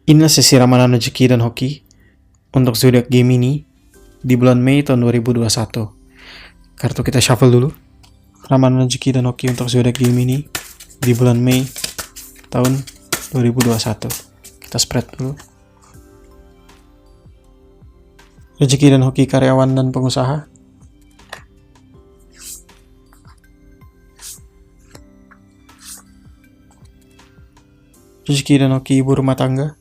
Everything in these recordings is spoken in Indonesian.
Inilah sesi ramalan rezeki dan hoki untuk zodiak Gemini di bulan Mei tahun 2021. Kartu kita shuffle dulu. Ramalan rezeki dan hoki untuk zodiak Gemini di bulan Mei tahun 2021. Kita spread dulu. Rezeki dan hoki karyawan dan pengusaha. Rezeki dan hoki ibu rumah tangga.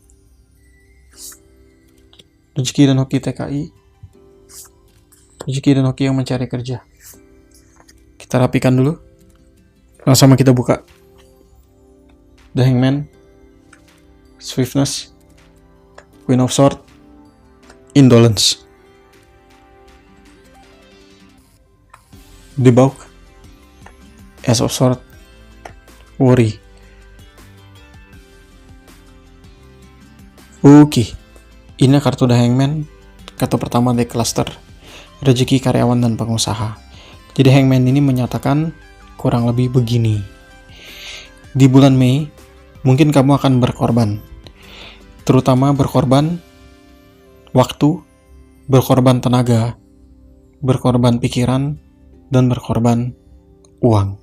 Rezeki dan hoki TKI. Rezeki dan hoki yang mencari kerja. Kita rapikan dulu. Sama kita buka. The Hangman, Swiftness, Queen of Swords, Indolence, The Book, Ace of Swords, Worry. Oke, ini kartu The Hangman, kartu pertama dari cluster rezeki karyawan dan pengusaha. Jadi Hangman ini menyatakan kurang lebih begini. Di bulan Mei, mungkin kamu akan berkorban. Terutama berkorban waktu, berkorban tenaga, berkorban pikiran, dan berkorban uang.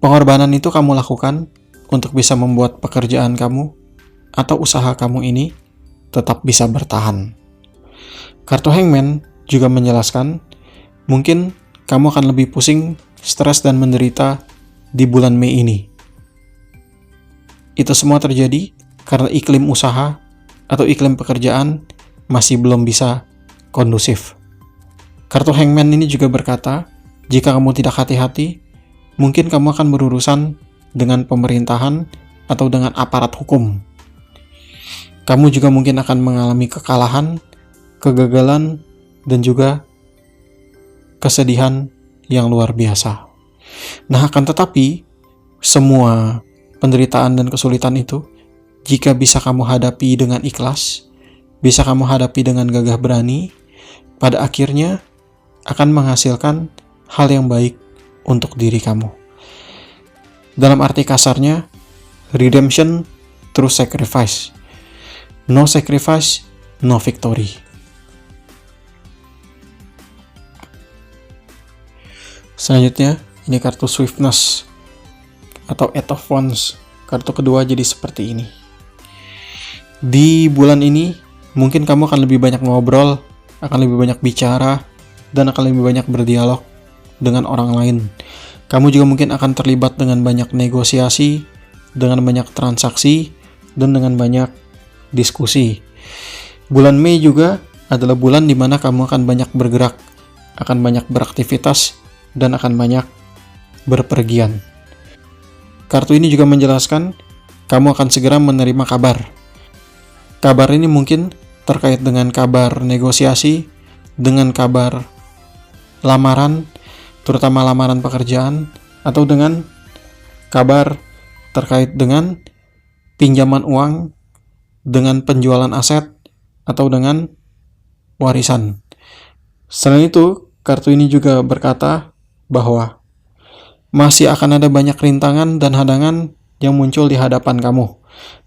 Pengorbanan itu kamu lakukan untuk bisa membuat pekerjaan kamu atau usaha kamu ini tetap bisa bertahan. Kartu Hangman juga menjelaskan, mungkin kamu akan lebih pusing, stres, dan menderita di bulan Mei ini. Itu semua terjadi karena iklim usaha atau iklim pekerjaan masih belum bisa kondusif. Kartu Hangman ini juga berkata, jika kamu tidak hati-hati, mungkin kamu akan berurusan dengan pemerintahan atau dengan aparat hukum. Kamu juga mungkin akan mengalami kekalahan, kegagalan, dan juga kesedihan yang luar biasa. Nah, akan tetapi, semua penderitaan dan kesulitan itu, jika bisa kamu hadapi dengan ikhlas, bisa kamu hadapi dengan gagah berani, pada akhirnya akan menghasilkan hal yang baik untuk diri kamu. Dalam arti kasarnya, redemption through sacrifice. No sacrifice, no victory. Selanjutnya, ini kartu Swiftness atau Eight of Wands. Kartu kedua jadi seperti ini. Di bulan ini, mungkin kamu akan lebih banyak ngobrol, akan lebih banyak bicara, dan akan lebih banyak berdialog dengan orang lain. Kamu juga mungkin akan terlibat dengan banyak negosiasi, dengan banyak transaksi, dan dengan banyak diskusi. Bulan Mei juga adalah bulan di mana kamu akan banyak bergerak, akan banyak beraktivitas, dan akan banyak berpergian. Kartu ini juga menjelaskan kamu akan segera menerima kabar. Kabar ini mungkin terkait dengan kabar negosiasi, dengan kabar lamaran, terutama lamaran pekerjaan, atau dengan kabar terkait dengan pinjaman uang, dengan penjualan aset, atau dengan warisan. Selain itu, kartu ini juga berkata bahwa masih akan ada banyak rintangan dan hadangan yang muncul di hadapan kamu.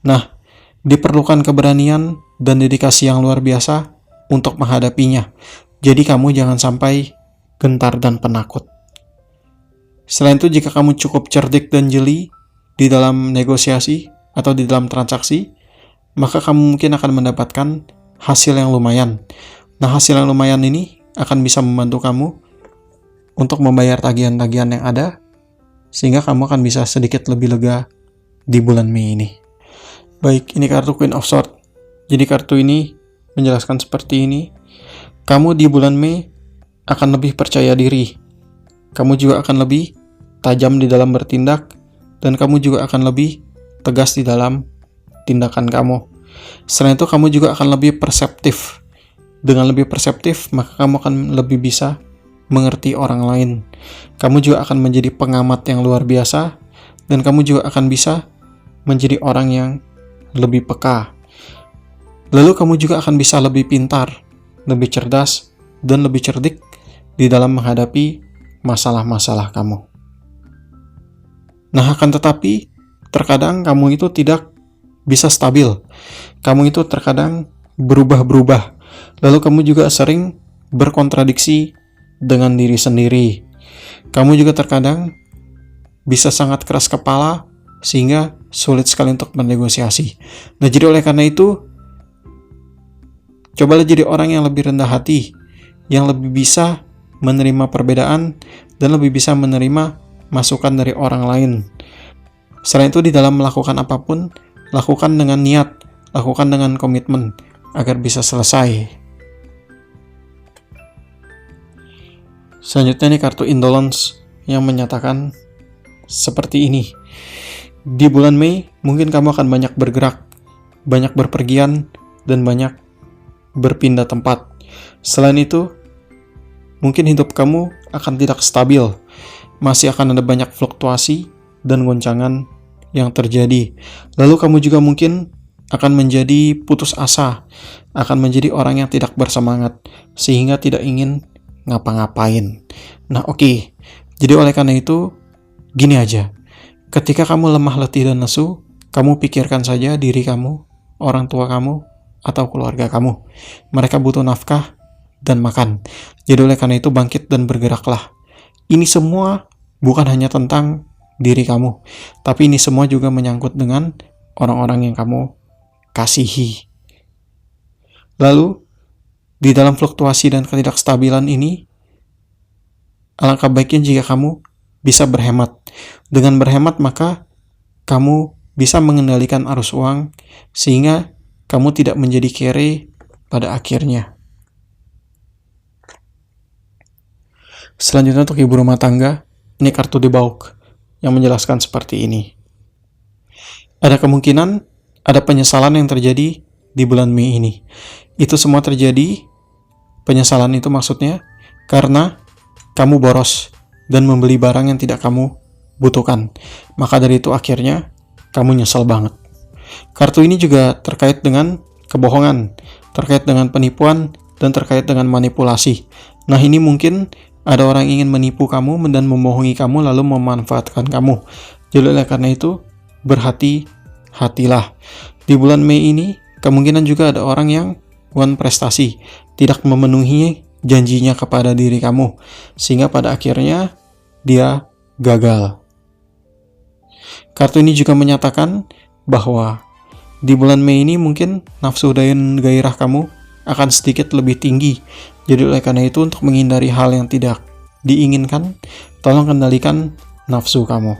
Nah, diperlukan keberanian dan dedikasi yang luar biasa untuk menghadapinya. Jadi kamu jangan sampai gentar dan penakut. Selain itu, jika kamu cukup cerdik dan jeli di dalam negosiasi atau di dalam transaksi, maka kamu mungkin akan mendapatkan hasil yang lumayan. Nah, hasil yang lumayan ini akan bisa membantu kamu untuk membayar tagihan-tagihan yang ada, sehingga kamu akan bisa sedikit lebih lega di bulan Mei ini. Baik, ini kartu Queen of Swords. Jadi kartu ini menjelaskan seperti ini. Kamu di bulan Mei akan lebih percaya diri. Kamu juga akan lebih tajam di dalam bertindak, dan kamu juga akan lebih tegas di dalam tindakan kamu. Selain itu, kamu juga akan lebih perseptif. Dengan lebih perseptif, maka kamu akan lebih bisa mengerti orang lain. Kamu juga akan menjadi pengamat yang luar biasa, dan kamu juga akan bisa menjadi orang yang lebih peka. Lalu kamu juga akan bisa lebih pintar, lebih cerdas, dan lebih cerdik di dalam menghadapi masalah-masalah kamu. Nah, akan tetapi, terkadang kamu itu tidak bisa stabil. Kamu itu terkadang berubah-berubah. Lalu kamu juga sering berkontradiksi dengan diri sendiri. Kamu juga terkadang bisa sangat keras kepala sehingga sulit sekali untuk bernegosiasi. Nah, jadi oleh karena itu, cobalah jadi orang yang lebih rendah hati, yang lebih bisa menerima perbedaan dan lebih bisa menerima masukan dari orang lain. Selain itu, di dalam melakukan apapun, lakukan dengan niat, lakukan dengan komitmen agar bisa selesai. Selanjutnya nih kartu indolence yang menyatakan seperti ini. Di bulan Mei, mungkin kamu akan banyak bergerak, banyak berpergian, dan banyak berpindah tempat. Selain itu, mungkin hidup kamu akan tidak stabil. Masih akan ada banyak fluktuasi dan goncangan yang terjadi. Lalu kamu juga mungkin akan menjadi putus asa, akan menjadi orang yang tidak bersemangat, sehingga tidak ingin ngapa-ngapain. Nah, oke. Jadi oleh karena itu, gini aja. Ketika kamu lemah, letih, dan lesu, kamu pikirkan saja diri kamu, orang tua kamu, atau keluarga kamu. Mereka butuh nafkah dan makan. Jadi oleh karena itu, bangkit dan bergeraklah. Ini semua bukan hanya tentang diri kamu, tapi ini semua juga menyangkut dengan orang-orang yang kamu kasihi. Lalu, di dalam fluktuasi dan ketidakstabilan ini, alangkah baiknya jika kamu bisa berhemat. Dengan berhemat, maka kamu bisa mengendalikan arus uang sehingga kamu tidak menjadi kere pada akhirnya. Selanjutnya untuk ibu rumah tangga, ini kartu debauk yang menjelaskan seperti ini. Ada kemungkinan ada penyesalan yang terjadi di bulan Mei ini. Itu semua terjadi, penyesalan itu maksudnya karena kamu boros dan membeli barang yang tidak kamu butuhkan. Maka dari itu akhirnya kamu nyesel banget. Kartu ini juga terkait dengan kebohongan, terkait dengan penipuan, dan terkait dengan manipulasi. Nah, ini mungkin ada orang ingin menipu kamu dan membohongi kamu lalu memanfaatkan kamu. Jadi oleh karena itu, berhati-hatilah. Di bulan Mei ini, kemungkinan juga ada orang yang prestasi, tidak memenuhi janjinya kepada diri kamu, sehingga pada akhirnya dia gagal. Kartu ini juga menyatakan bahwa di bulan Mei ini mungkin nafsu dan gairah kamu akan sedikit lebih tinggi. Jadi oleh karena itu, untuk menghindari hal yang tidak diinginkan, tolong kendalikan nafsu kamu.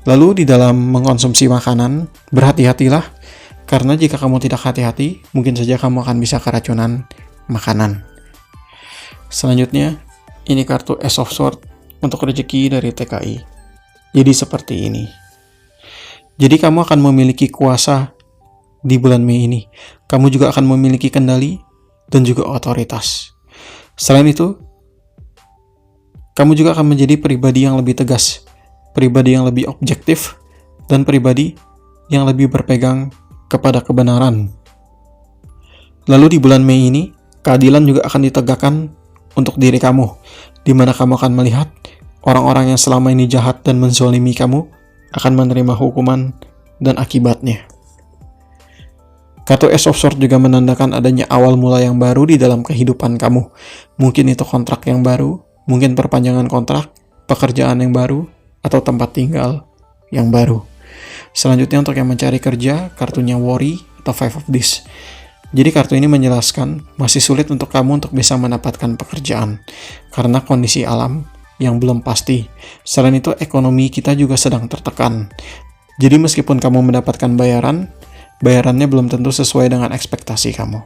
Lalu di dalam mengkonsumsi makanan, berhati-hatilah, karena jika kamu tidak hati-hati, mungkin saja kamu akan bisa keracunan makanan. Selanjutnya, ini kartu Ace of Swords untuk rezeki dari TKI. Jadi seperti ini. Jadi kamu akan memiliki kuasa di bulan Mei ini. Kamu juga akan memiliki kendali dan juga otoritas. Selain itu, kamu juga akan menjadi pribadi yang lebih tegas, pribadi yang lebih objektif, dan pribadi yang lebih berpegang kepada kebenaran. Lalu di bulan Mei ini, keadilan juga akan ditegakkan untuk diri kamu, di mana kamu akan melihat orang-orang yang selama ini jahat dan menzolimi kamu akan menerima hukuman dan akibatnya. Kartu Ace of Swords juga menandakan adanya awal mula yang baru di dalam kehidupan kamu. Mungkin itu kontrak yang baru, mungkin perpanjangan kontrak, pekerjaan yang baru, atau tempat tinggal yang baru. Selanjutnya untuk yang mencari kerja, kartunya Worry atau Five of Discs. Jadi kartu ini menjelaskan masih sulit untuk kamu untuk bisa mendapatkan pekerjaan karena kondisi alam yang belum pasti. Selain itu, ekonomi kita juga sedang tertekan. Jadi meskipun kamu mendapatkan bayarannya belum tentu sesuai dengan ekspektasi kamu.